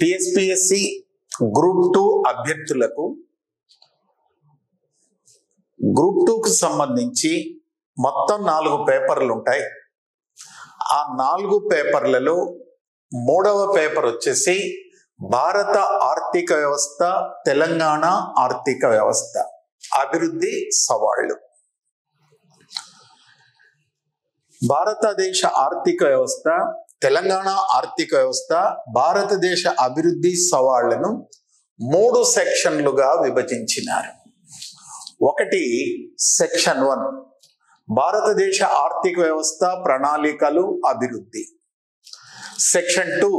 TSPSC group 2 అభ్యర్థులకు group 2కు సంబంధించి మొత్తం 4 పేపర్లు ఉంటాయి. ఆ 4 పేపర్లలో 3వ పేపర్ వచ్చేసి భారత ఆర్థిక వ్యవస్థ, తెలంగాణ ఆర్థిక వ్యవస్థ, అభివృద్ధి సవాళ్లు. భారతదేశ ఆర్థిక వ్యవస్థ, తెలంగాణ ఆర్థిక వ్యవస్థ, భారతదేశ అభివృద్ధి సవాళ్లను 3 సెక్షన్లుగా విభజించినారు. ఒకటి సెక్షన్ 1 భారతదేశ ఆర్థిక వ్యవస్థ, ప్రణాళికలు, అభివృద్ధి. సెక్షన్ 2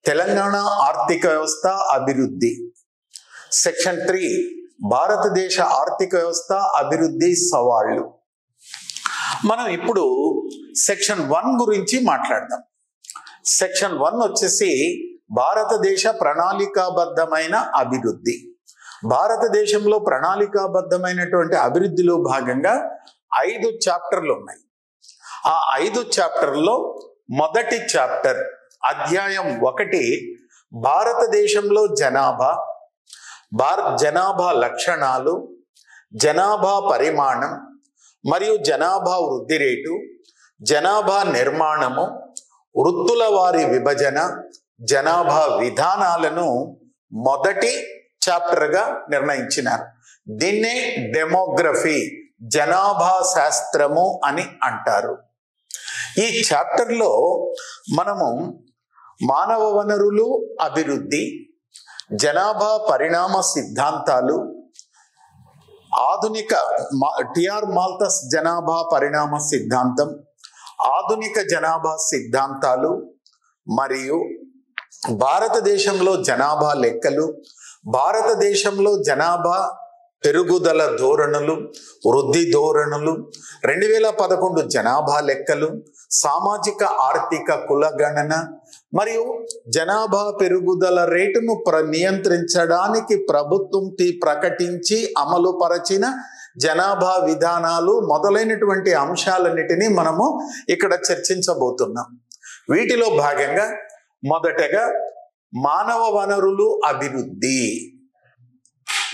తెలంగాణ ఆర్థిక వ్యవస్థ, అభివృద్ధి. సెక్షన్ 3 భారతదేశ ఆర్థిక వ్యవస్థ, అభివృద్ధి సవాళ్లు. మనం ఇప్పుడు సెక్షన్ 1 గురించి మాట్లాడదాం. సెక్షన్ 1 వచ్చేసి భారతదేశ ప్రణాళికాబద్ధమైన అభివృద్ధి. భారతదేశంలో ప్రణాళికాబద్ధమైనటువంటి అభివృద్ధిలో భాగంగా 5 చాప్టర్లు ఉన్నాయి. ఆ 5 చాప్టర్లో మొదటి చాప్టర్ అధ్యాయం 1 భారతదేశంలో జనాభా లక్షణాలు, జనాభా పరిమాణం మరియు జనాభా వృద్ధి రేటు, జనాభా నిర్మాణము, వృత్తుల వారి విభజన, జనాభా విధానాలను మొదటి చాప్టర్గా నిర్ణయించినారు. దీన్నే డెమోగ్రఫీ, జనాభా శాస్త్రము అని అంటారు. ఈ చాప్టర్లో మనము మానవ వనరులు, అభివృద్ధి, జనాభా పరిణామ సిద్ధాంతాలు, ఆధునిక టిఆర్ మాల్తస్ జనాభా పరిణామ సిద్ధాంతం, ఆధునిక జనాభా సిద్ధాంతాలు మరియు భారతదేశంలో జనాభా లెక్కలు, భారతదేశంలో జనాభా పెరుగుదల ధోరణులు, వృద్ధి ధోరణులు, 2011 జనాభా లెక్కలు, సామాజిక ఆర్థిక కులగణన మరియు జనాభా పెరుగుదల రేటును నియంత్రించడానికి ప్రభుత్వం ప్రకటించి అమలు పరచిన జనాభా విధానాలు మొదలైనటువంటి అంశాలన్నిటినీ మనము ఇక్కడ చర్చించబోతున్నాం. వీటిలో భాగంగా మొదటగా మానవ వనరులు, అభివృద్ధి.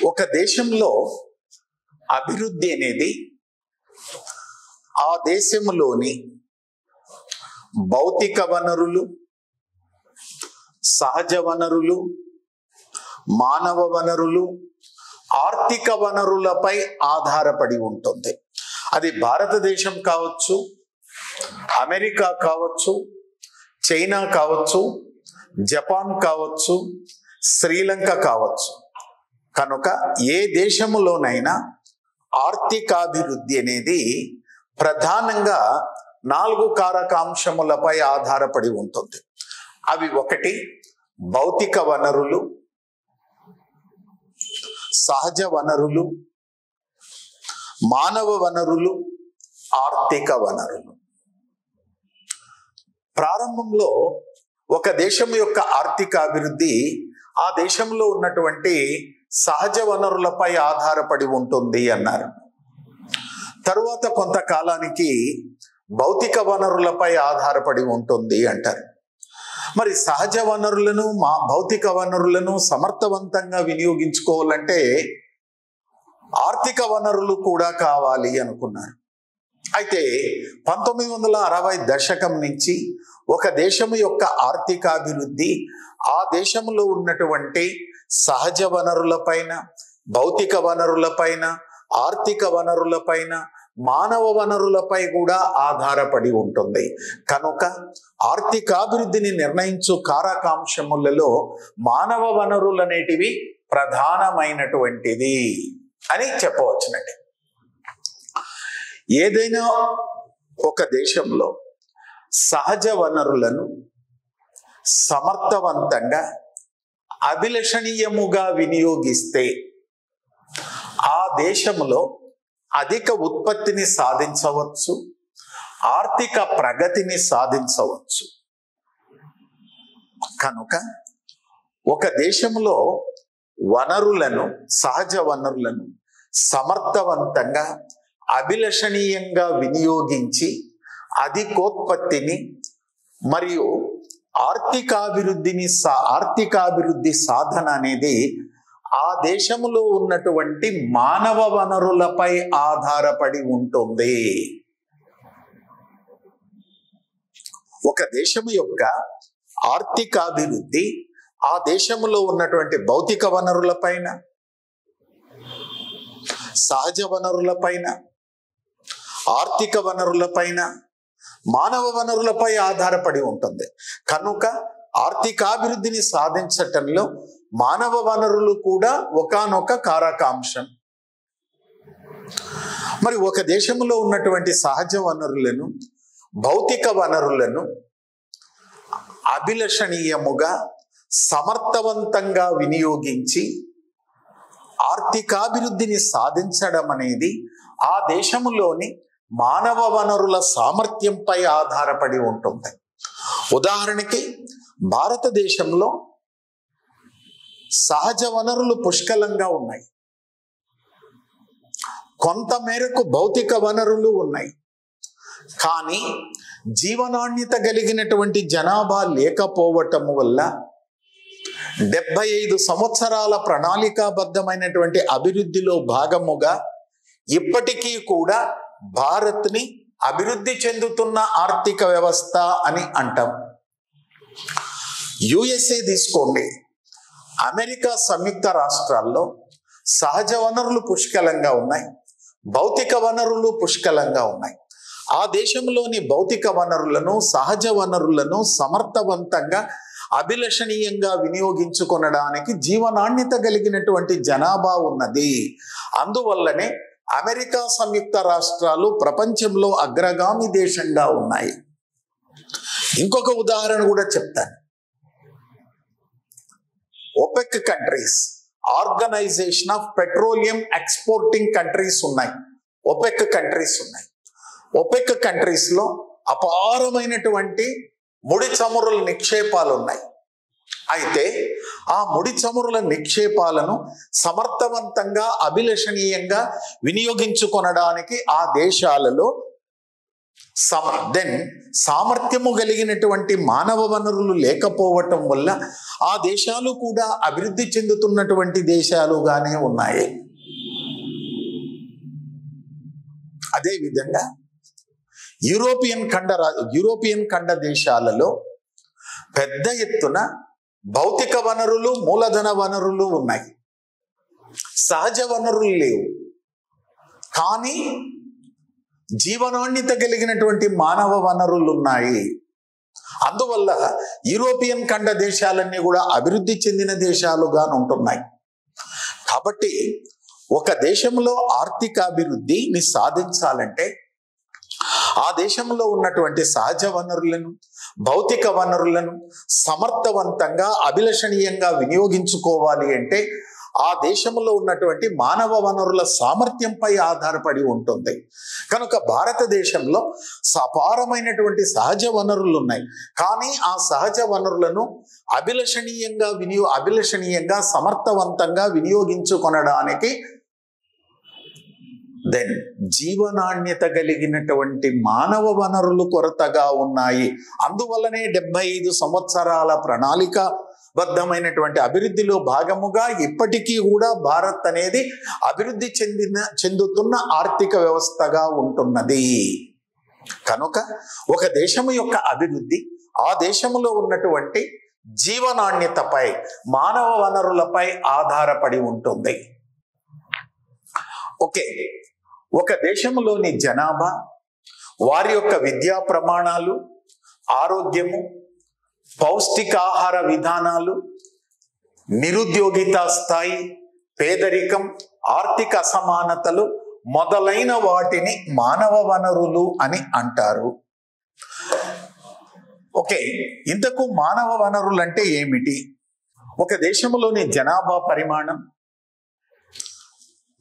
ఒక దేశంలో అభివృద్ధి అనేది ఆ దేశంలోని భౌతిక వనరులు, సహజ వనరులు, మానవ వనరులు, ఆర్థిక వనరులపై ఆధారపడి ఉంటుంది. అది భారతదేశం కావచ్చు, అమెరికా కావచ్చు, చైనా కావచ్చు, జపాన్ కావచ్చు, శ్రీలంక కావచ్చు. కనుక ఏ దేశములోనైనా ఆర్థికాభివృద్ధి అనేది ప్రధానంగా 4 కారకాంశములపై ఆధారపడి ఉంటుంది. అవి 1 భౌతిక వనరులు, సహజ వనరులు, మానవ వనరులు, ఆర్థిక వనరులు. ప్రారంభంలో ఒక దేశం యొక్క ఆర్థిక అభివృద్ధి ఆ దేశంలో ఉన్నటువంటి సహజ వనరులపై ఆధారపడి ఉంటుంది అన్నారు. తరువాత కొంతకాలానికి భౌతిక వనరులపై ఆధారపడి ఉంటుంది అంటారు. మరి సహజ వనరులను, భౌతిక వనరులను సమర్థవంతంగా వినియోగించుకోవాలంటే ఆర్థిక వనరులు కూడా కావాలి అనుకున్నారు. అయితే 1960 దశకం నుంచి ఒక దేశం యొక్క ఆర్థికాభివృద్ధి ఆ దేశంలో ఉన్నటువంటి సహజ వనరులపైన, భౌతిక వనరులపైన, ఆర్థిక వనరులపైన, మానవ వనరులపై కూడా ఆధారపడి ఉంటుంది. కనుక ఆర్థికాభివృద్ధిని నిర్ణయించు కారకాంశములలో మానవ వనరులు అనేటివి ప్రధానమైనటువంటిది అని చెప్పవచ్చునండి. ఏదైనా ఒక దేశంలో సహజ వనరులను సమర్థవంతంగా, అభిలషణీయముగా వినియోగిస్తే ఆ దేశంలో అధిక ఉత్పత్తిని సాధించవచ్చు, ఆర్థిక ప్రగతిని సాధించవచ్చు. కనుక ఒక దేశంలో వనరులను, సహజ వనరులను సమర్థవంతంగా, అభిలషణీయంగా వినియోగించి అధికోత్పత్తిని మరియు ఆర్థికాభివృద్ధి సాధన అనేది ఆ దేశంలో ఉన్నటువంటి మానవ వనరులపై ఆధారపడి ఉంటుంది. ఒక దేశం యొక్క ఆర్థికాభివృద్ధి ఆ దేశంలో ఉన్నటువంటి భౌతిక వనరులపైన, సహజ వనరులపైన, ఆర్థిక వనరులపైన, మానవ వనరులపై ఆధారపడి ఉంటుంది. కనుక ఆర్థికాభివృద్ధిని సాధించటంలో మానవ వనరులు కూడా ఒకానొక కారకాంశం. మరి ఒక దేశంలో ఉన్నటువంటి సహజ వనరులను, భౌతిక వనరులను అభిలషణీయముగా సమర్థవంతంగా వినియోగించి ఆర్థికాభివృద్ధిని సాధించడం అనేది ఆ దేశంలోని మానవ వనరుల సామర్థ్యంపై ఆధారపడి ఉంటుంది. ఉదాహరణకి భారతదేశంలో సహజ వనరులు పుష్కలంగా ఉన్నాయి, కొంత మేరకు భౌతిక వనరులు ఉన్నాయి. కానీ జీవనాణ్యత కలిగినటువంటి జనాభా లేకపోవటం వల్ల 75 సంవత్సరాల ప్రణాళికాబద్ధమైనటువంటి అభివృద్ధిలో భాగముగా ఇప్పటికీ కూడా భారత్ని అభివృద్ధి చెందుతున్న ఆర్థిక వ్యవస్థ అని అంటాం. యుఎస్ఏ తీసుకోండి, అమెరికా సంయుక్త రాష్ట్రాల్లో సహజ వనరులు పుష్కలంగా ఉన్నాయి, భౌతిక వనరులు పుష్కలంగా ఉన్నాయి. ఆ దేశంలోని భౌతిక వనరులను, సహజ వనరులను సమర్థవంతంగా అభిలషణీయంగా వినియోగించుకొనడానికి జీవనాణ్యత కలిగినటువంటి జనాభా ఉన్నది. అందువల్లనే అమెరికా సంయుక్త రాష్ట్రాలు ప్రపంచంలో అగ్రగామి దేశంగా ఉన్నాయి. ఇంకొక ఉదాహరణ కూడా చెప్తాను. OPEC countries, organisation of petroleum exporting countries ఉన్నాయి. ఒపెక్ కంట్రీస్ ఉన్నాయి. ఒపెక్ కంట్రీస్ లో అపారమైనటువంటి ముడి చమురుల నిక్షేపాలు ఉన్నాయి. అయితే ఆ ముడి చమురుల నిక్షేపాలను సమర్థవంతంగా అభిలషణీయంగా వినియోగించుకొనడానికి ఆ దేశాలలో సామర్థ్యము కలిగినటువంటి మానవ వనరులు లేకపోవటం వల్ల ఆ దేశాలు కూడా అభివృద్ధి చెందుతున్నటువంటి దేశాలుగానే ఉన్నాయి. అదేవిధంగా యూరోపియన్ ఖండ దేశాలలో పెద్ద ఎత్తున భౌతిక వనరులు, మూలధన వనరులు ఉన్నాయి, సహజ వనరులు లేవు. కానీ జీవనాణ్యత కలిగినటువంటి మానవ వనరులు ఉన్నాయి. అందువల్ల యూరోపియన్ ఖండ దేశాలన్నీ కూడా అభివృద్ధి చెందిన దేశాలుగా ఉంటున్నాయి. కాబట్టి ఒక దేశంలో ఆర్థికాభివృద్ధిని సాధించాలంటే ఆ దేశంలో ఉన్నటువంటి సహజ వనరులను, భౌతిక వనరులను సమర్థవంతంగా అభిలషణీయంగా వినియోగించుకోవాలి అంటే ఆ దేశంలో ఉన్నటువంటి మానవ వనరుల సామర్థ్యంపై ఆధారపడి ఉంటుంది. కనుక భారతదేశంలో అపారమైనటువంటి సహజ వనరులు ఉన్నాయి. కానీ ఆ సహజ వనరులను అభిలషణీయంగా సమర్థవంతంగా వినియోగించుకొనడానికి జీవనాణ్యత కలిగినటువంటి మానవ వనరులు కొరతగా ఉన్నాయి. అందువల్లనే 75 సంవత్సరాల ప్రణాళికాబద్ధమైనటువంటి అభివృద్ధిలో భాగముగా ఇప్పటికీ కూడా భారత్ అనేది అభివృద్ధి చెందుతున్న ఆర్థిక వ్యవస్థగా ఉంటున్నది. కనుక ఒక దేశం యొక్క అభివృద్ధి ఆ దేశంలో ఉన్నటువంటి జీవనాణ్యతపై, మానవ వనరులపై ఆధారపడి ఉంటుంది. ఓకే, ఒక దేశంలోని జనాభా, వారి యొక్క విద్యా ప్రమాణాలు, ఆరోగ్యము, పౌష్టికాహార విధానాలు, నిరుద్యోగిత స్థాయి, పేదరికం, ఆర్థిక అసమానతలు మొదలైన వాటిని మానవ వనరులు అని అంటారు. ఓకే, ఇంతకు మానవ వనరులు అంటే ఏమిటి? ఒక దేశంలోని జనాభా పరిమాణం,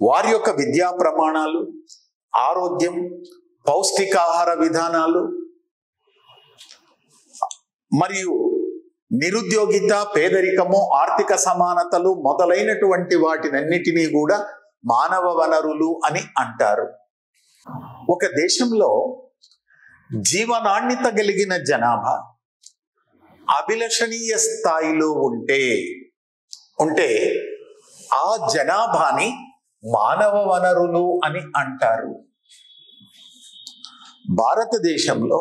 వారి యొక్క విద్యా ప్రమాణాలు, ఆరోగ్యం, పౌష్టికాహార విధానాలు మరియు నిరుద్యోగిత, పేదరికము, ఆర్థిక సమానతలు మొదలైనటువంటి వాటినన్నిటినీ కూడా మానవ వనరులు అని అంటారు. ఒక దేశంలో జీవనాణ్యత కలిగిన జనాభా, అభిలషణీయ స్థాయిలో ఉంటే ఆ జనాభాని మానవ వనరులు అని అంటారు. భారతదేశంలో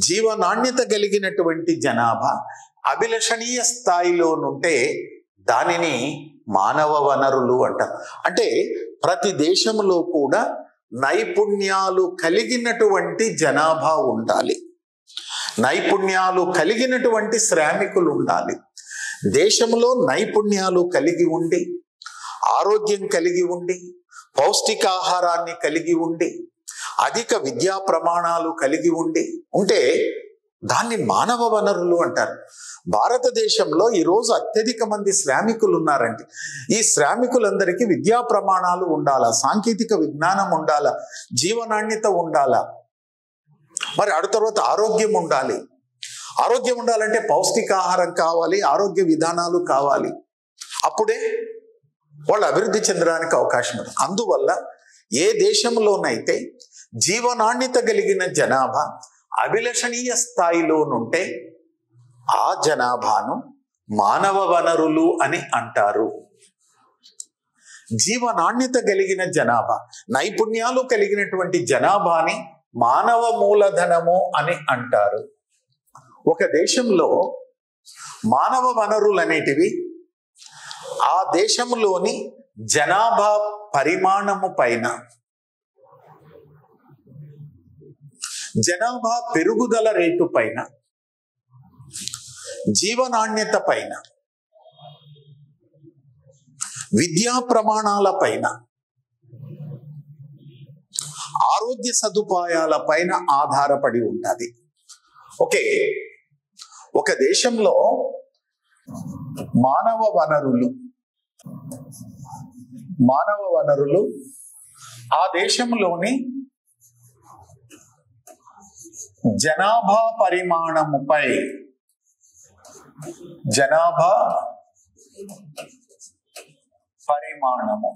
జీవనాణ్యత కలిగినటువంటి జనాభా అభిలషణీయ స్థాయిలోనుంటే దానిని మానవ వనరులు అంటారు. అంటే ప్రతి దేశంలో కూడా నైపుణ్యాలు కలిగినటువంటి జనాభా ఉండాలి, నైపుణ్యాలు కలిగినటువంటి శ్రామికులు ఉండాలి. దేశంలో నైపుణ్యాలు కలిగి ఉండి, ఆరోగ్యం కలిగి ఉండి, పౌష్టికాహారాన్ని కలిగి ఉండి, అధిక విద్యా ప్రమాణాలు కలిగి ఉంటే దాన్ని మానవ వనరులు అంటారు. భారతదేశంలో ఈరోజు అత్యధిక మంది శ్రామికులు ఉన్నారంటే ఈ శ్రామికులందరికీ విద్యా ప్రమాణాలు ఉండాలా, సాంకేతిక విజ్ఞానం ఉండాలా, జీవనాణ్యత ఉండాలా, మరి ఆ తర్వాత ఆరోగ్యం ఉండాలి. ఆరోగ్యం ఉండాలంటే పౌష్టికాహారం కావాలి, ఆరోగ్య విధానాలు కావాలి. అప్పుడే వాళ్ళు అభివృద్ధి చెందడానికి అవకాశం ఉంది. అందువల్ల ఏ దేశంలోనైతే జీవనాణ్యత కలిగిన జనాభా అభిలషణీయ స్థాయిలోనుంటే ఆ జనాభాను మానవ వనరులు అని అంటారు. జీవనాణ్యత కలిగిన జనాభా, నైపుణ్యాలు కలిగినటువంటి జనాభాని మానవ మూలధనము అని అంటారు. ఒక దేశంలో మానవ వనరులు అనేటివి ఆ దేశంలోని జనాభా పరిమాణము పైన, జనాభా పెరుగుదల రేటు పైన, జీవనాణ్యత పైన, విద్యా ప్రమాణాల పైన, ఆరోగ్య సదుపాయాల పైన ఆధారపడి ఉంటుంది. ఒక దేశంలో మానవ వనరులు ఆ దేశంలోని జనాభా పరిమాణముపై, జనాభా పరిమాణము,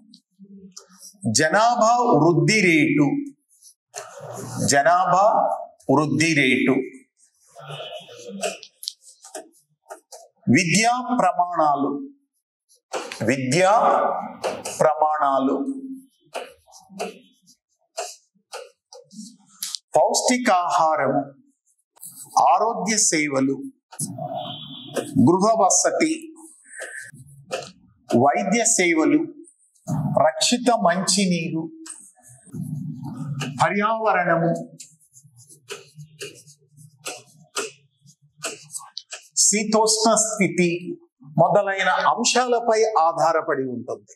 జనాభా వృద్ధి రేటు, జనాభా వృద్ధి రేటు, విద్యా ప్రమాణాలు, విద్యా ప్రమాణాలు, పౌష్టికాహారము, ఆరోగ్య సేవలు, గృహ వసతి, వైద్య సేవలు, రక్షిత మంచినీరు, పర్యావరణము, శీతోష్ణ స్థితి మొదలైన అంశాలపై ఆధారపడి ఉంటుంది.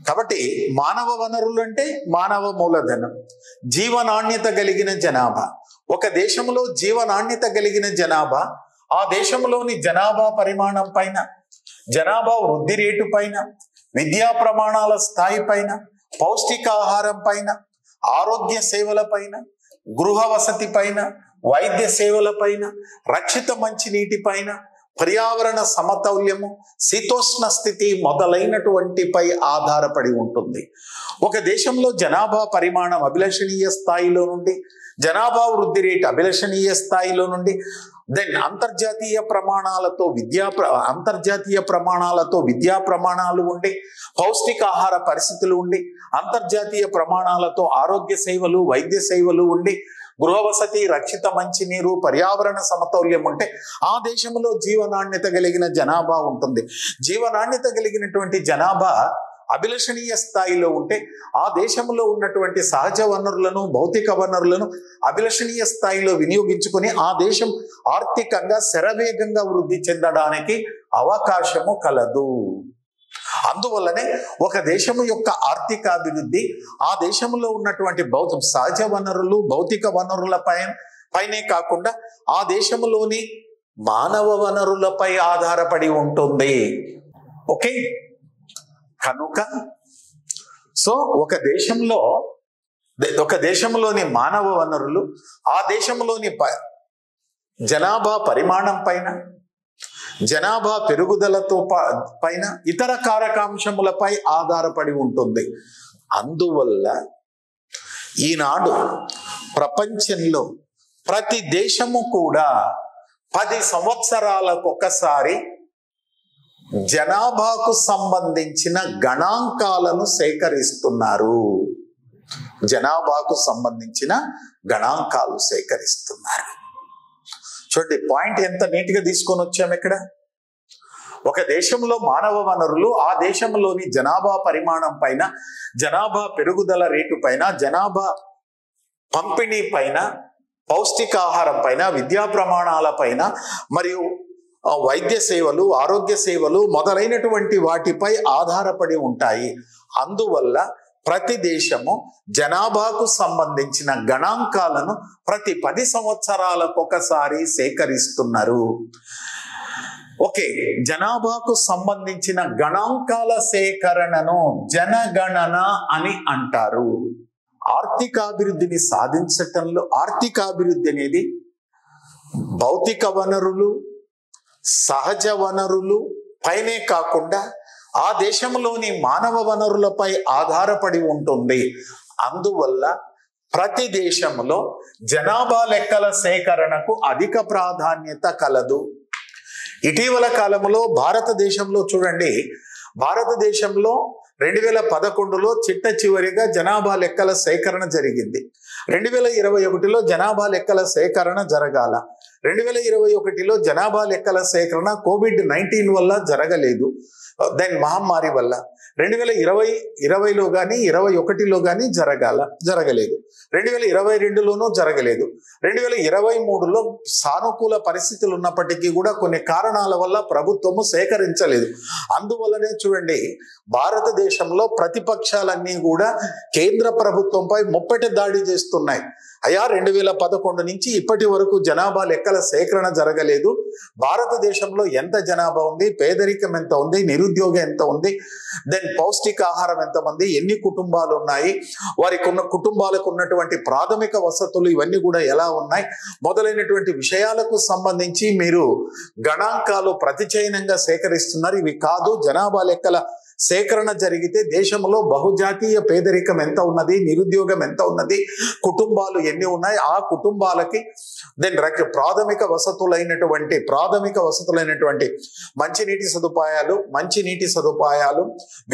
కాబట్టి మానవ వనరులు అంటే మానవ మూలధనం, జీవనాణ్యత కలిగిన జనాభా. ఒక దేశంలో జీవనాణ్యత కలిగిన జనాభా ఆ దేశంలోని జనాభా పరిమాణం పైన, జనాభా వృద్ధి రేటు పైన, విద్యా ప్రమాణాల స్థాయి పైన, పౌష్టికాహారం పైన, ఆరోగ్య సేవల పైన, గృహ వసతి పైన, వైద్య సేవల పైన, రక్షిత మంచినీటి పైన, పర్యావరణ సమతౌల్యము, శీతోష్ణ స్థితి మొదలైనటువంటిపై ఆధారపడి ఉంటుంది. ఒక దేశంలో జనాభా పరిమాణం అభిలషణీయ స్థాయిలో నుండి, జనాభా వృద్ధి రేటు అభిలషణీయ స్థాయిలో నుండి, దెన్ అంతర్జాతీయ ప్రమాణాలతో విద్యా ప్రమాణాలు ఉండి, పౌష్టికాహార పరిస్థితులు ఉండి, అంతర్జాతీయ ప్రమాణాలతో ఆరోగ్య సేవలు, వైద్య సేవలు ఉండి, గృహ వసతి, రక్షిత మంచినీరు, పర్యావరణ సమతౌల్యం ఉంటే ఆ దేశంలో జీవనాణ్యత కలిగిన జనాభా ఉంటుంది. జీవనాణ్యత కలిగినటువంటి జనాభా అభిలషణీయ స్థాయిలో ఉంటే ఆ దేశంలో ఉన్నటువంటి సహజ వనరులను, భౌతిక వనరులను అభిలషణీయ స్థాయిలో వినియోగించుకొని ఆ దేశం ఆర్థికంగా శరవేగంగా వృద్ధి చెందడానికి అవకాశము కలదు. అందువల్లనే ఒక దేశము యొక్క ఆర్థిక అభివృద్ధి ఆ దేశంలో ఉన్నటువంటి సహజ వనరులు, భౌతిక వనరుల పైనే కాకుండా ఆ దేశంలోని మానవ వనరులపై ఆధారపడి ఉంటుంది. కనుక ఒక దేశంలోని మానవ వనరులు ఆ దేశంలోని జనాభా పరిమాణం పైన, జనాభా పెరుగుదలతో పైన, ఇతర కారకాంశములపై ఆధారపడి ఉంటుంది. అందువల్ల ఈనాడు ప్రపంచంలో ప్రతి దేశము కూడా 10 సంవత్సరాలకు ఒకసారి జనాభాకు సంబంధించిన గణాంకాలను సేకరిస్తున్నారు. జనాభాకు సంబంధించిన గణాంకాలు సేకరిస్తున్నారు. చూడండి పాయింట్ ఎంత నీట్గా తీసుకొని వచ్చాము ఇక్కడ. ఒక దేశంలో మానవ వనరులు ఆ దేశంలోని జనాభా పరిమాణం పైన, జనాభా పెరుగుదల రేటు పైన, జనాభా పంపిణీ పైన, పౌష్టికాహారం పైన, విద్యా ప్రమాణాల పైన, మరియు వైద్య సేవలు, ఆరోగ్య సేవలు మొదలైనటువంటి వాటిపై ఆధారపడి ఉంటాయి. అందువల్ల ప్రతి దేశము జనాభాకు సంబంధించిన గణాంకాలను ప్రతి 10 సంవత్సరాలకు ఒకసారి సేకరిస్తున్నారు. ఓకే, జనాభాకు సంబంధించిన గణాంకాల సేకరణను జనగణన అని అంటారు. ఆర్థికాభివృద్ధిని సాధించటంలో ఆర్థికాభివృద్ధి అనేది భౌతిక వనరులు, సహజ వనరులు పైనే కాకుండా ఆ దేశంలోని మానవ వనరులపై ఆధారపడి ఉంటుంది. అందువల్ల ప్రతి దేశంలో జనాభా లెక్కల సేకరణకు అధిక ప్రాధాన్యత కలదు. ఇటీవల కాలంలో భారతదేశంలో చూడండి, భారతదేశంలో 2011లో చిట్ట చివరిగా జనాభా లెక్కల సేకరణ జరిగింది. 2021లో జనాభా లెక్కల సేకరణ జరగాల. 2021లో జనాభా లెక్కల సేకరణ COVID-19 వల్ల జరగలేదు, దెన్ మహమ్మారి వల్ల. 2020లో కానీ 21లో కానీ జరగలేదు. 2022లోనూ జరగలేదు. 2023లో సానుకూల పరిస్థితులు ఉన్నప్పటికీ కూడా కొన్ని కారణాల వల్ల ప్రభుత్వము సేకరించలేదు. అందువల్లనే చూడండి, భారతదేశంలో ప్రతిపక్షాలన్నీ కూడా కేంద్ర ప్రభుత్వంపై ముప్పటి దాడి చేస్తున్నాయి. అయ్యా 2011 నుంచి ఇప్పటి వరకు జనాభా లెక్కల సేకరణ జరగలేదు. భారతదేశంలో ఎంత జనాభా ఉంది, పేదరికం ఎంత ఉంది, నిరుద్యోగం ఎంత ఉంది, దెన్ పౌష్టికాహారం ఎంతమంది, ఎన్ని కుటుంబాలు ఉన్నాయి, వారికి ఉన్న కుటుంబాలకు ఉన్నటువంటి ప్రాథమిక వసతులు ఇవన్నీ కూడా ఎలా ఉన్నాయి మొదలైనటువంటి విషయాలకు సంబంధించి మీరు గణాంకాలు ప్రతిచయనంగా సేకరిస్తున్నారు. ఇవి కాదు, జనాభా లెక్కల సేకరణ జరిగితే దేశంలో బహుజాతీయ పేదరికం ఎంత ఉన్నది, నిరుద్యోగం ఎంత ఉన్నది, కుటుంబాలు ఎన్ని ఉన్నాయి, ఆ కుటుంబాలకి దెన్ ప్రాథమిక వసతులైనటువంటి మంచినీటి సదుపాయాలు,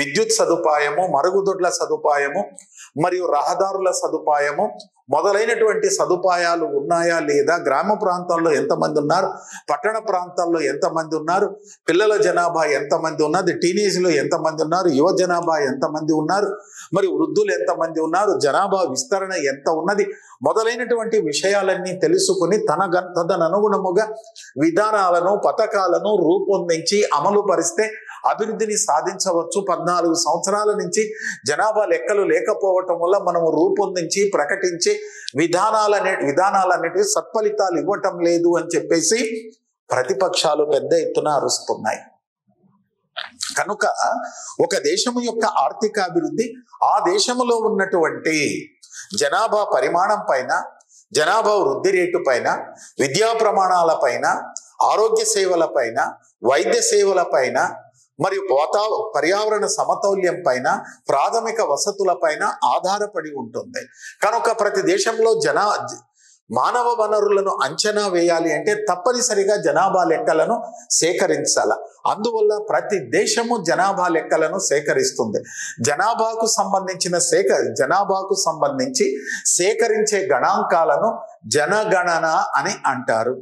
విద్యుత్ సదుపాయము, మరుగుదొడ్ల సదుపాయము మరియు రహదారుల సదుపాయము మొదలైనటువంటి సదుపాయాలు ఉన్నాయా లేదా, గ్రామ ప్రాంతాల్లో ఎంతమంది ఉన్నారు, పట్టణ ప్రాంతాల్లో ఎంతమంది ఉన్నారు, పిల్లల జనాభా ఎంతమంది ఉన్నది, టీనేజ్లో ఎంతమంది ఉన్నారు, యువ జనాభా ఎంతమంది ఉన్నారు, మరి వృద్ధులు ఎంతమంది ఉన్నారు, జనాభా విస్తరణ ఎంత ఉన్నది మొదలైనటువంటి విషయాలన్నీ తెలుసుకుని తదనుగుణముగా విధానాలను, పథకాలను రూపొందించి అమలు పరిస్తే అభివృద్ధిని సాధించవచ్చు. 14 సంవత్సరాల నుంచి జనాభా లెక్కలు లేకపోవటం వల్ల మనము రూపొందించి ప్రకటించి విధానాలన్నిటివి సత్ఫలితాలు ఇవ్వటం లేదు అని చెప్పేసి ప్రతిపక్షాలు పెద్ద ఎత్తున అరుస్తున్నాయి. కనుక ఒక దేశము యొక్క ఆర్థిక అభివృద్ధి ఆ దేశంలో ఉన్నటువంటి జనాభా పరిమాణం పైన, జనాభా వృద్ధి రేటు పైన, విద్యా ప్రమాణాల పైన, ఆరోగ్య సేవల పైన, వైద్య సేవల పైన, మరియు పర్యావరణ సమతౌల్యం పైన, ప్రాథమిక వసతుల పైన ఆధారపడి ఉంటుంది. కనుక ప్రతి దేశంలో మానవ వనరులను అంచనా వేయాలి అంటే తప్పనిసరిగా జనాభా లెక్కలను సేకరించాల. అందువల్ల ప్రతి దేశము జనాభా లెక్కలను సేకరిస్తుంది. జనాభాకు సంబంధించి సేకరించే గణాంకాలను జనగణన అని అంటారు.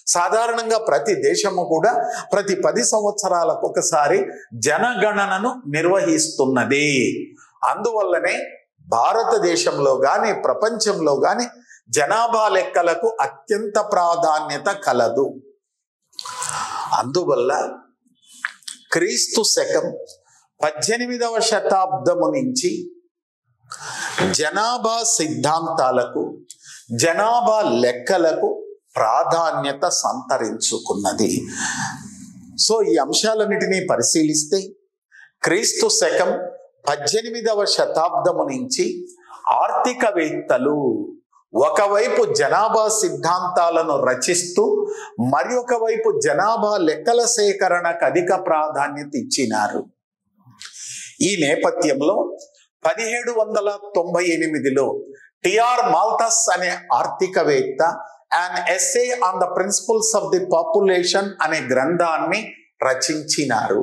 సాధారణంగా ప్రతి దేశము కూడా ప్రతి 10 సంవత్సరాలకు ఒకసారి జనగణనను నిర్వహిస్తున్నది. అందువల్లనే భారతదేశంలో కానీ ప్రపంచంలో కానీ జనాభా లెక్కలకు అత్యంత ప్రాధాన్యత కలదు. అందువల్ల క్రీస్తు శకం 18వ శతాబ్దము నుంచి జనాభా సిద్ధాంతాలకు, జనాభా లెక్కలకు ప్రాధాన్యత సంతరించుకున్నది. సో ఈ అంశాలన్నిటినీ పరిశీలిస్తే క్రీస్తు శకం 18వ శతాబ్దము నుంచి ఆర్థికవేత్తలు ఒకవైపు జనాభా సిద్ధాంతాలను రచిస్తూ మరి ఒకవైపు జనాభా లెక్కల సేకరణకు అధిక ప్రాధాన్యత ఇచ్చినారు. ఈ నేపథ్యంలో 1798లో టిఆర్ మాల్థస్ అనే ఆర్థికవేత్త an essay on the principles of the population అనే గ్రంథాన్ని రచించినారు.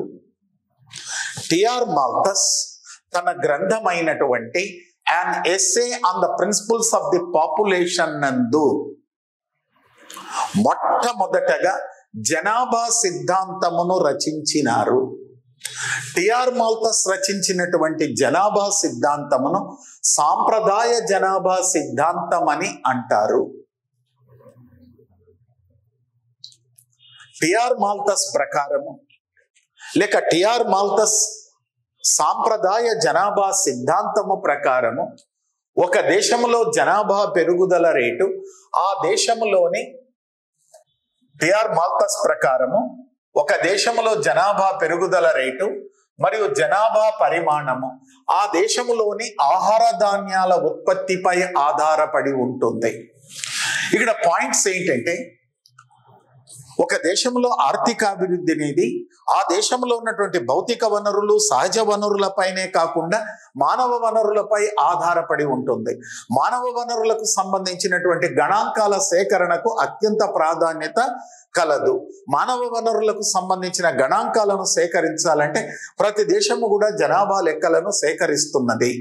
టిఆర్ మాల్థస్ తన గ్రంథమైనటువంటి an essay on the principles of the population నందు మొట్టమొదటగా జనాభా సిద్ధాంతమును రచించినారు. టిఆర్ మాల్థస్ రచించినటువంటి జనాభా సిద్ధాంతమును సాంప్రదాయ జనాభా సిద్ధాంతం అని అంటారు. టిఆర్ మాల్థస్ ప్రకారము లేక టిఆర్ మాల్థస్ సాంప్రదాయ జనాభా సిద్ధాంతము ప్రకారము ఒక దేశంలో జనాభా పెరుగుదల రేటు ఆ దేశంలోని టిఆర్ మాల్థస్ ప్రకారము ఒక దేశంలో జనాభా పెరుగుదల రేటు మరియు జనాభా పరిమాణము ఆ దేశంలోని ఆహార ధాన్యాల ఉత్పత్తిపై ఆధారపడి ఉంటుంది. ఇక్కడ పాయింట్స్ ఏంటంటే ఒక దేశంలో ఆర్థికాభివృద్ధి అనేది ఆ దేశంలో ఉన్నటువంటి భౌతిక వనరులు సహజ వనరులపైనే కాకుండా మానవ వనరులపై ఆధారపడి ఉంటుంది. మానవ వనరులకు సంబంధించినటువంటి గణాంకాల సేకరణకు అత్యంత ప్రాధాన్యత కలదు. మానవ వనరులకు సంబంధించిన గణాంకాలను సేకరించాలంటే ప్రతి దేశము కూడా జనాభా లెక్కలను సేకరిస్తున్నది.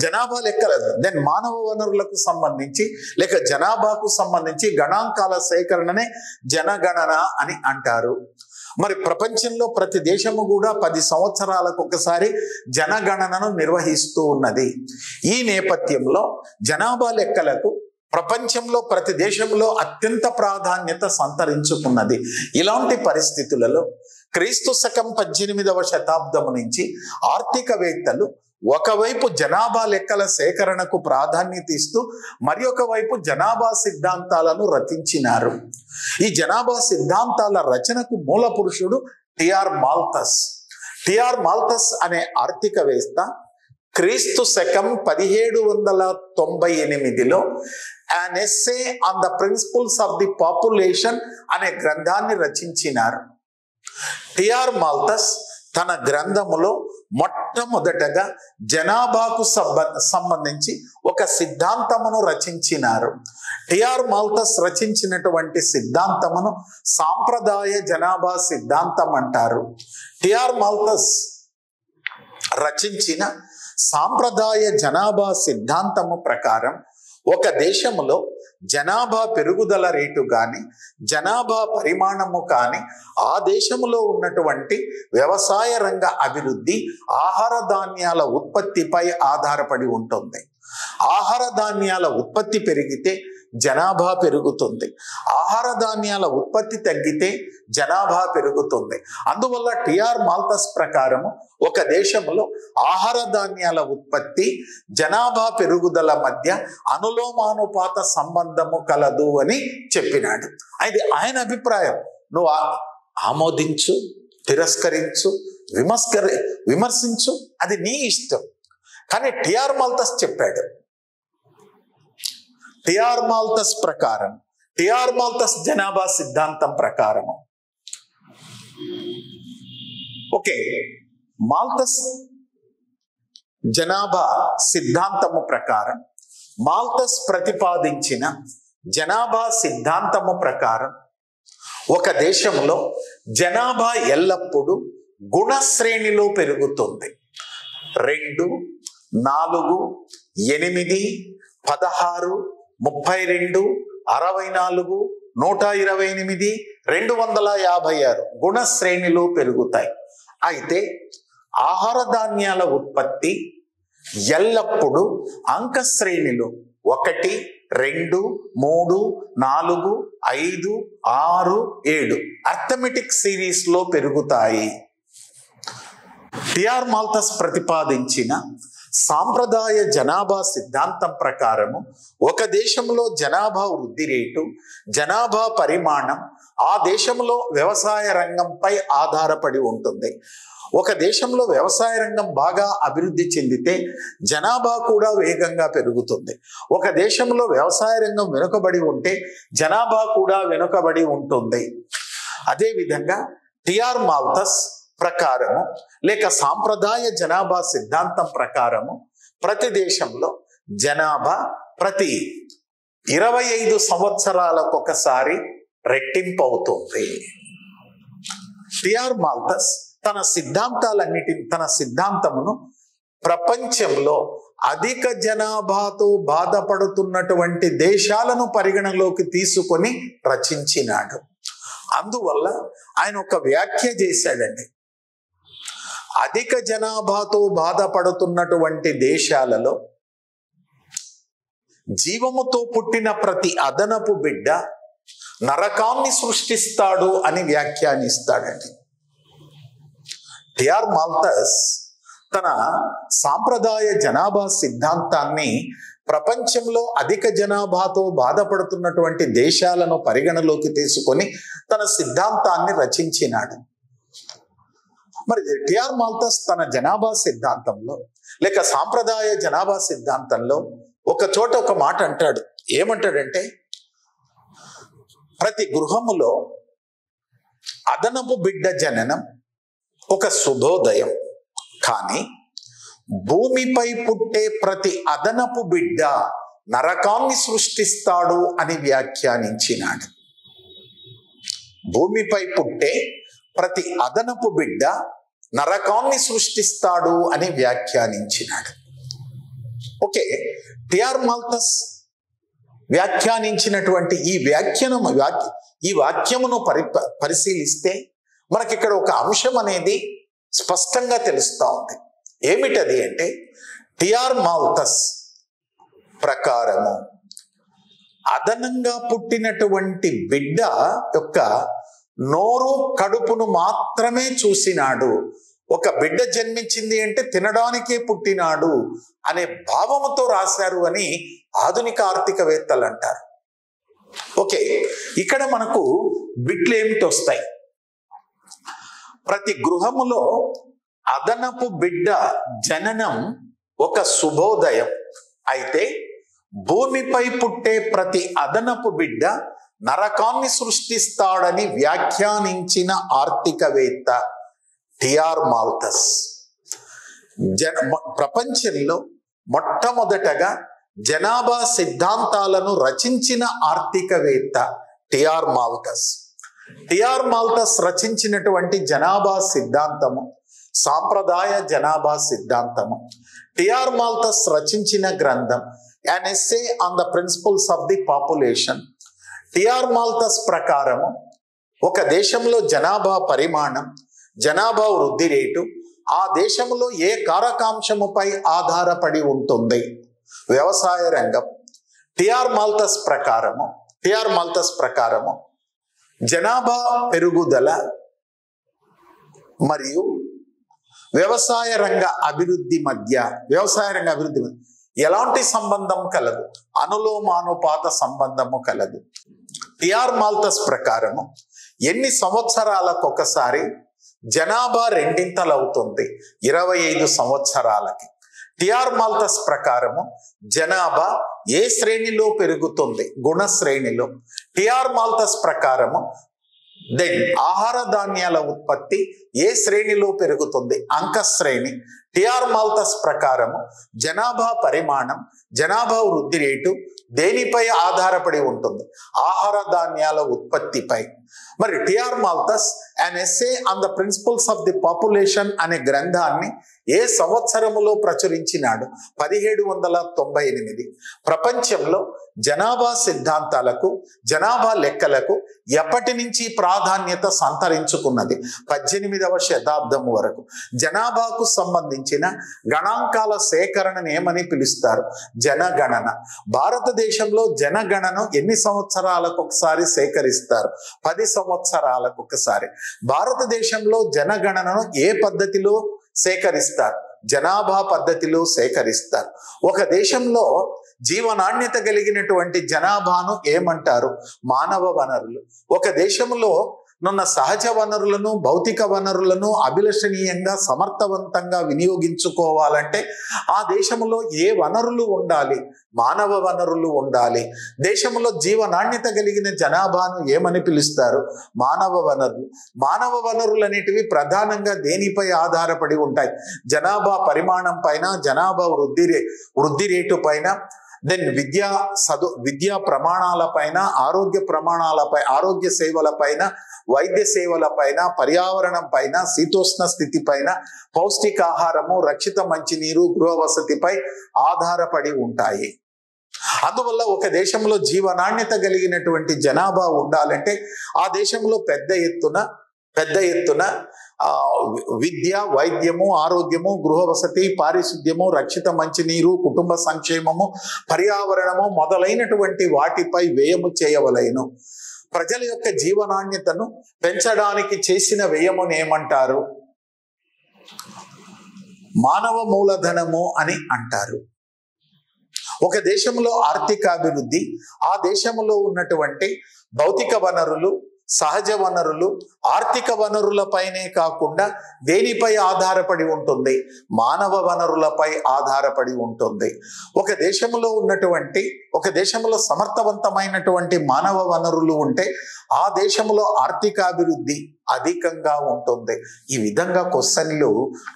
జనాభా లెక్కల దెన్ మానవ వనరులకు సంబంధించి లేక జనాభాకు సంబంధించి గణాంకాల సేకరణనే జనగణన అని అంటారు. మరి ప్రపంచంలో ప్రతి దేశము కూడా 10 సంవత్సరాలకు ఒకసారి జనగణనను నిర్వహిస్తూ ఉన్నది. ఈ నేపథ్యంలో జనాభా లెక్కలకు ప్రపంచంలో ప్రతి దేశంలో అత్యంత ప్రాధాన్యత సంతరించుకున్నది. ఇలాంటి పరిస్థితులలో క్రీస్తు శకం 18వ శతాబ్దం నుంచి ఆర్థికవేత్తలు ఒకవైపు జనాభా లెక్కల సేకరణకు ప్రాధాన్యత ఇస్తూ మరి ఒక వైపు జనాభా సిద్ధాంతాలను రచించినారు. ఈ జనాభా సిద్ధాంతాల రచనకు మూల పురుషుడు టిఆర్ మాల్థస్. టిఆర్ మాల్థస్ అనే ఆర్థికవేత్త క్రీస్తు శకం 1798లో an essay on the principles of the population అనే గ్రంథాన్ని రచించినారు. టిఆర్ మాల్థస్ తన గ్రంథములో మొట్టమొదటగా జనాభాకు సంబంధించి ఒక సిద్ధాంతమును రచించినారు. టిఆర్ మాల్థస్ రచించినటువంటి సిద్ధాంతమును సాంప్రదాయ జనాభా సిద్ధాంతం అంటారు. టిఆర్ మాల్థస్ రచించిన సాంప్రదాయ జనాభా సిద్ధాంతము ప్రకారం ఒక దేశంలో జనాభా పెరుగుదల రేటు కానీ జనాభా పరిమాణము కానీ ఆ దేశంలో ఉన్నటువంటి వ్యవసాయ రంగ అభివృద్ధి ఆహార ధాన్యాల ఉత్పత్తిపై ఆధారపడి ఉంటుంది. ఆహార ధాన్యాల ఉత్పత్తి పెరిగితే జనాభా పెరుగుతుంది. ఆహార ధాన్యాల ఉత్పత్తి తగ్గితే జనాభా పెరుగుతుంది. అందువల్ల టిఆర్ మాల్థస్ ప్రకారము ఒక దేశంలో ఆహార ధాన్యాల ఉత్పత్తి జనాభా పెరుగుదల మధ్య అనులోమానుపాత సంబంధము కలదు అని చెప్పినాడు. అయితే ఆయన అభిప్రాయం నువ్వు ఆమోదించు, తిరస్కరించు, విమర్శించు, అది నీ ఇష్టం. కానీ టిఆర్ మాల్థస్ చెప్పాడు. టిఆర్ మాల్థస్ ప్రకారం టిఆర్ మాల్థస్ జనాభా సిద్ధాంతం ప్రకారము ఓకే మాల్థస్ జనాభా సిద్ధాంతము ప్రకారం మాల్థస్ ప్రతిపాదించిన జనాభా సిద్ధాంతము ప్రకారం ఒక దేశంలో జనాభా ఎల్లప్పుడూ గుణశ్రేణిలో పెరుగుతుంది. 2, 4, 8, 16, 32, 64, 128, 256 గుణ శ్రేణిలో పెరుగుతాయి. అయితే ఆహార ధాన్యాల ఉత్పత్తి ఎల్లప్పుడూ అంక శ్రేణిలో 1, 2, 3, 4, 5, 6, 7 అర్థమెటిక్ సిరీస్ లో పెరుగుతాయి. టిఆర్ మాల్థస్ ప్రతిపాదించిన సాంప్రదాయ జనాభా సిద్ధాంతం ప్రకారము ఒక దేశంలో జనాభా వృద్ధి రేటు జనాభా పరిమాణం ఆ దేశంలో వ్యవసాయ రంగంపై ఆధారపడి ఉంటుంది. ఒక దేశంలో వ్యవసాయ రంగం బాగా అభివృద్ధి చెందితే జనాభా కూడా వేగంగా పెరుగుతుంది. ఒక దేశంలో వ్యవసాయ రంగం వెనుకబడి ఉంటే జనాభా కూడా వెనుకబడి ఉంటుంది. అదేవిధంగా టిఆర్ మాల్థస్ ప్రకారము లేక సాంప్రదాయ జనాభా సిద్ధాంతం ప్రకారము ప్రతి దేశంలో జనాభా ప్రతి 25 సంవత్సరాలకు ఒకసారి రెట్టింపు అవుతుంది. టిఆర్ మాల్థస్ తన సిద్ధాంతమును ప్రపంచంలో అధిక జనాభాతో బాధపడుతున్నటువంటి దేశాలను పరిగణలోకి తీసుకొని రచించినాడు. అందువల్ల ఆయన ఒక వ్యాఖ్య చేశాడండి. అధిక జనాభాతో బాధపడుతున్నటువంటి దేశాలలో జీవముతో పుట్టిన ప్రతి అదనపు బిడ్డ నరకాన్ని సృష్టిస్తాడు అని వ్యాఖ్యానిస్తాడండి. టిఆర్ మాల్థస్ తన సాంప్రదాయ జనాభా సిద్ధాంతాన్ని ప్రపంచంలో అధిక జనాభాతో బాధపడుతున్నటువంటి దేశాలను పరిగణలోకి తీసుకొని తన సిద్ధాంతాన్ని రచించినాడు. మరి టిఆర్ మాల్థస్ తన జనాభా సిద్ధాంతంలో లేక సాంప్రదాయ జనాభా సిద్ధాంతంలో ఒక చోట ఒక మాట అంటాడు. ఏమంటాడంటే, ప్రతి గృహములో అదనపు బిడ్డ జననం ఒక శుభోదయం, కానీ భూమిపై పుట్టే ప్రతి అదనపు బిడ్డ నరకాన్ని సృష్టిస్తాడు అని వ్యాఖ్యానించినాడు. భూమిపై పుట్టే ప్రతి అదనపు బిడ్డ నరకాన్ని సృష్టిస్తాడు అని వ్యాఖ్యానించినాడు. ఓకే, టిఆర్ మాల్థస్ వ్యాఖ్యానించినటువంటి ఈ వాక్యమును పరిశీలిస్తే మనకి ఇక్కడ ఒక అంశం అనేది స్పష్టంగా తెలుస్తూ ఉంది. ఏమిటది అంటే, టిఆర్ మాల్థస్ ప్రకారము అదనంగా పుట్టినటువంటి బిడ్డ యొక్క నోరు కడుపును మాత్రమే చూసినాడు. ఒక బిడ్డ జన్మించింది అంటే తినడానికే పుట్టినాడు అనే భావముతో రాశారు అని ఆధునిక ఆర్థికవేత్తలు అంటారు. ఓకే, ఇక్కడ మనకు బిట్లు ఏమిటి వస్తాయి? ప్రతి గృహములో అదనపు బిడ్డ జననం ఒక శుభోదయం అయితే భూమిపై పుట్టే ప్రతి అదనపు బిడ్డ నరకాన్ని సృష్టిస్తాడని వ్యాఖ్యానించిన ఆర్థికవేత్త టిఆర్ మాల్థస్. ప్రపంచంలో మొట్టమొదటగా జనాభా సిద్ధాంతాలను రచించిన ఆర్థికవేత్త టిఆర్ మాల్థస్. టిఆర్ మాల్థస్ రచించినటువంటి జనాభా సిద్ధాంతము సాంప్రదాయ జనాభా సిద్ధాంతము. టిఆర్ మాల్థస్ రచించిన గ్రంథం an essay on the principles of the population. T R Malthus ప్రకారము ఒక దేశంలో జనాభా పరిమాణం, జనాభా వృద్ధి రేటు ఆ దేశంలో ఏ కారకాంశముపై ఆధారపడి ఉంటుంది? వ్యవసాయ రంగం. టిఆర్ మాల్థస్ ప్రకారము జనాభా పెరుగుదల మరియు వ్యవసాయ రంగ అభివృద్ధి మధ్య ఎలాంటి సంబంధం కలదు? అనులోమానుపాత సంబంధము కలదు. టిఆర్ మాల్థస్ ప్రకారము ఎన్ని సంవత్సరాలకు ఒకసారి జనాభా రెండింతలవుతుంది? 25 సంవత్సరాలకి. టిఆర్ మాల్థస్ ప్రకారము జనాభా ఏ శ్రేణిలో పెరుగుతుంది? గుణ శ్రేణిలో. టిఆర్ మాల్థస్ ప్రకారము ఆహార ధాన్యాల ఉత్పత్తి ఏ శ్రేణిలో పెరుగుతుంది? అంక శ్రేణి. టిఆర్ మాల్థస్ ప్రకారము జనాభా పరిమాణం, జనాభా వృద్ధి రేటు దేనిపై ఆధారపడి ఉంటుంది? ఆహార ధాన్యాల ఉత్పత్తిపై. మరి T R Malthus an essay on the principles of the population అనే గ్రంథాన్ని ఏ సంవత్సరములో ప్రచురించినాడు? 1798. ప్రపంచంలో జనాభా సిద్ధాంతాలకు, జనాభా లెక్కలకు ఎప్పటి నుంచి ప్రాధాన్యత సంతరించుకున్నది? 18వ శతాబ్దం వరకు. జనాభాకు సంబంధించిన గణాంకాల సేకరణను ఏమని పిలుస్తారు? జనగణన. భారతదేశంలో జనగణన ఎన్ని సంవత్సరాలకు ఒకసారి సేకరిస్తారు? 10 సంవత్సరాలకు ఒకసారి. భారతదేశంలో జనగణనను ఏ పద్ధతిలో సేకరిస్తారు? జనాభా పద్ధతిలో సేకరిస్తారు. ఒక దేశంలో జీవనాణ్యత కలిగినటువంటి జనాభాను ఏమంటారు? మానవ వనరులు. ఒక దేశంలో నున్న సహజ వనరులను, భౌతిక వనరులను అభిలషణీయంగా సమర్థవంతంగా వినియోగించుకోవాలంటే ఆ దేశంలో ఏ వనరులు ఉండాలి? మానవ వనరులు ఉండాలి. దేశంలో జీవనాణ్యత కలిగిన జనాభాను ఏమని పిలుస్తారు? మానవ వనరులు. మానవ వనరులు అనేటివి ప్రధానంగా దేనిపై ఆధారపడి ఉంటాయి? జనాభా పరిమాణం పైన, జనాభా వృద్ధి రేటు పైన, దెన్ విద్యా ప్రమాణాలపైన, ఆరోగ్య ప్రమాణాలపై, ఆరోగ్య సేవలపైన, వైద్య సేవలపైన, పర్యావరణం పైన, శీతోష్ణ స్థితి పైన, పౌష్టికాహారము, రక్షిత మంచినీరు, గృహ వసతిపై ఆధారపడి ఉంటాయి. అందువల్ల ఒక దేశంలో జీవనాణ్యత కలిగినటువంటి జనాభా ఉండాలంటే ఆ దేశంలో పెద్ద ఎత్తున విద్య, వైద్యము, ఆరోగ్యము, గృహ వసతి, పారిశుద్ధ్యము, రక్షిత మంచినీరు, కుటుంబ సంక్షేమము, పర్యావరణము మొదలైనటువంటి వాటిపై వ్యయము చేయవలెను. ప్రజల యొక్క జీవనాణ్యతను పెంచడానికి చేసిన వ్యయమును ఏమంటారు? మానవ మూలధనము అని అంటారు. ఒక దేశంలో ఆర్థికాభివృద్ధి ఆ దేశంలో ఉన్నటువంటి భౌతిక వనరులు, సహజ వనరులు, ఆర్థిక వనరులపైనే కాకుండా దేనిపై ఆధారపడి ఉంటుంది? మానవ వనరులపై ఆధారపడి ఉంటుంది. ఒక దేశంలో సమర్థవంతమైనటువంటి మానవ వనరులు ఉంటే ఆ దేశంలో ఆర్థికాభివృద్ధి అధికంగా ఉంటుంది. ఈ విధంగా క్వశ్చన్లు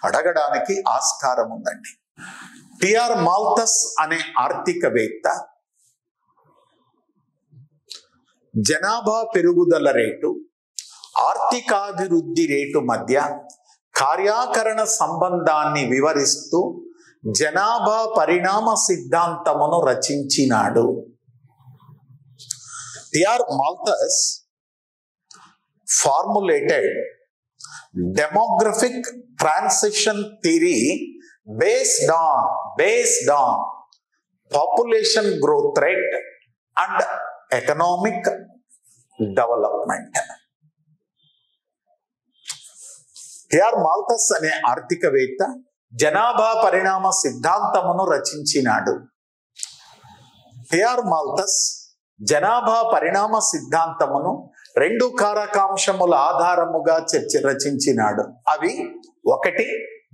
అడగడానికి ఆస్కారం ఉందండి. టిఆర్ మాల్థస్ అనే ఆర్థికవేత్త జనాభా పెరుగుదల రేటు, ఆర్థికాభివృద్ధి రేటు మధ్య కార్యాకరణ సంబంధాన్ని వివరిస్తూ జనాభా పరిణామ సిద్ధాంతమును రచించినాడు. T R Malthus formulated demographic transition theory based on population growth rate and economic development. T R Malthus అనే ఆర్థికవేత్త జనాభా పరిణామ సిద్ధాంతమును రచించినాడు. టిఆర్ మాల్థస్ జనాభా పరిణామ సిద్ధాంతమును 2 కారకాంశముల ఆధారముగా రచించినాడు. అవి 1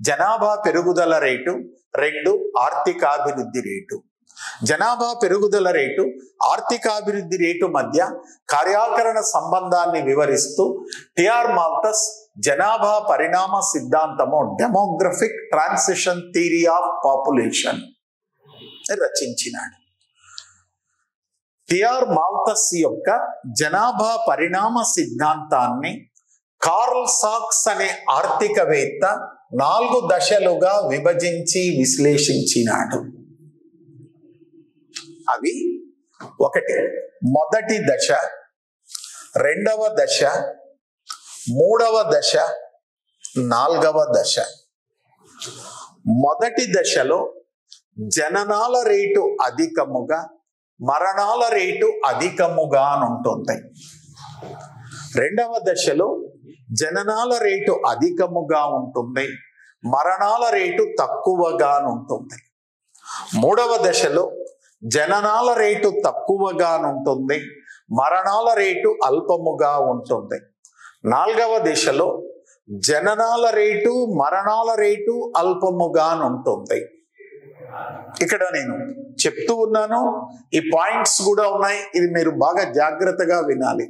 జనాభా పెరుగుదల రేటు, 2 ఆర్థికాభివృద్ధి రేటు. జనాభా పెరుగుదల రేటు, ఆర్థికాభివృద్ధి రేటు మధ్య కార్యాకరణ సంబంధాన్ని వివరిస్తూ టిఆర్ మాల్థస్ జనాభా పరిణామ సిద్ధాంతము demographic transition theory of population రచించినాడు. టిఆర్ మాల్థస్ యొక్క జనాభా పరిణామ సిద్ధాంతాన్ని కార్ల్ సాక్స్ అనే ఆర్థికవేత్త 4 దశలుగా విభజించి విశ్లేషించినాడు. అవి 1 మొదటి దశ, 2వ దశ, 3వ దశ, 4వ దశ. మొదటి దశలో జననాల రేటు అధికముగా, మరణాల రేటు అధికముగా ఉంటుంది. 2వ దశలో జననాల రేటు అధికముగా ఉంటుంది, మరణాల రేటు తక్కువగా ఉంటుంది. 3వ దశలో జననాల రేటు తక్కువగా ఉంటుంది, మరణాల రేటు అల్పముగా ఉంటుంది. 4వ దశలో జననాల రేటు, మరణాల రేటు అల్పముగా ఉంటుంది. ఇక్కడ నేను చెప్తూ ఉన్నాను, ఈ పాయింట్స్ కూడా ఉన్నాయి, ఇది మీరు బాగా జాగ్రత్తగా వినాలి.